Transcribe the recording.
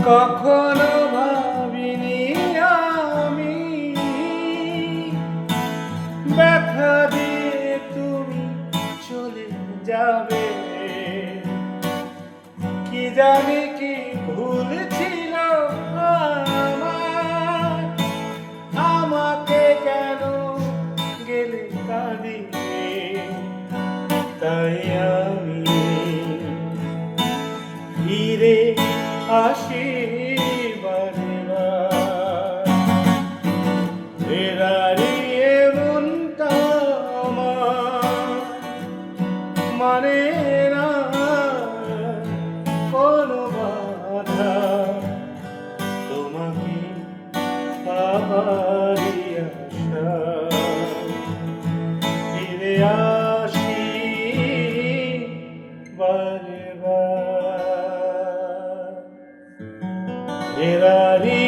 কখনো ভাবিনি আমি ব্যথা দিয়ে তুমি চলে যাবে। কি জানি কি ভুল ছিল আমার, আমাকে কেন গেলে কাঁদিয়ে। তাই আমি ফিরে আসি বারে বার। এরারিয়ে মনটা আমার মানে না কোনো বাধা, তোমাকে পাহাড়ি আশা। ফিরে আসি বারে বার। এরারি